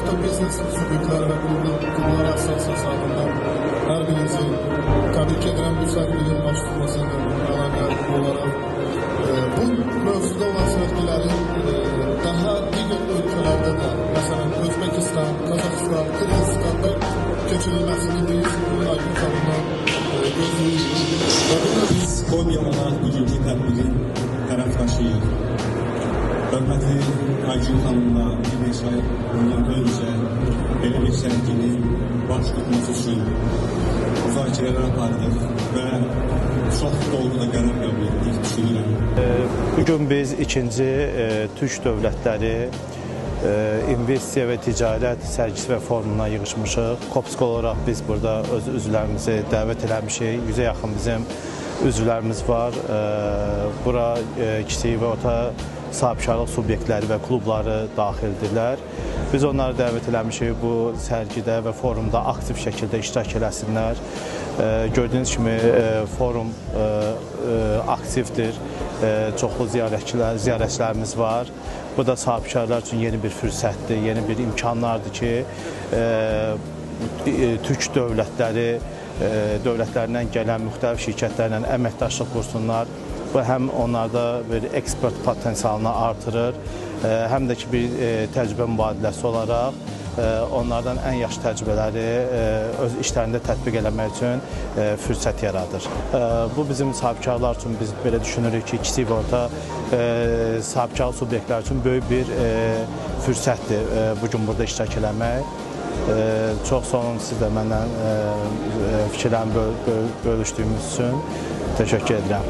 Orta biznes subyektləri və qurumlar assosiasiyası adından hər birinizi təbrik edirəm bu sərginin baş tutmasında olaraq. Bu mövzuda olan sərgilərin daha digər ölkələrdə də, məsələn, Özbekistan, Qazaxıstan, Qırğızstanda keçirilməsini biz bunun aydın tanımdan gözləyirik. Və burada biz Konya olan bugünkü tədbirin tərəfdaşıyıq. Hörmətli Aycın xanımla bir neçə ay bundan öncə belə bir sərginin baş tutması üçün müzakirələr apardıq və çox dolğuda qərar qəbul etdik, düşünürəm. Bugün biz ikinci Türk dövlətləri investisiya və ticarət sərgisi və forumuna yığışmışıq. Kopsk olaraq biz burada öz üzvlərimizi dəvət eləmişik. 100-ə yaxın bizim üzvlərimiz var. Bura kiçik və orta sahibkarlıq subyektləri və klubları daxildirlər. Biz onları dəvət eləmişik bu sərgidə və forumda aktiv şəkildə iştirak eləsinlər. Gördüyünüz kimi forum aktivdir. Çoxlu ziyarətçilərimiz var. Bu da sahibkarlar üçün yeni bir fürsətdir, yeni bir imkanlardır ki, Türk dövlətlərindən gələn müxtəlif şirkətlərlə əməkdaşlıq qursunlar. Bu həm onlarda bir eksport potensialını artırır, həm də ki, bir təcrübə mübadiləsi olaraq onlardan ən yaxşı təcrübələri öz işlərində tətbiq eləmək üçün fürsət yaradır. Bu bizim sahibkarlar üçün biz belə düşünürük ki, kiçik və orta sahibkarlıq subyektlər üçün böyük bir fürsətdir bugün burada iştirak eləmək. Çox sağ olun, siz də məndən fikirlərimi bölüşdüyümüz üçün təşəkkür edirəm.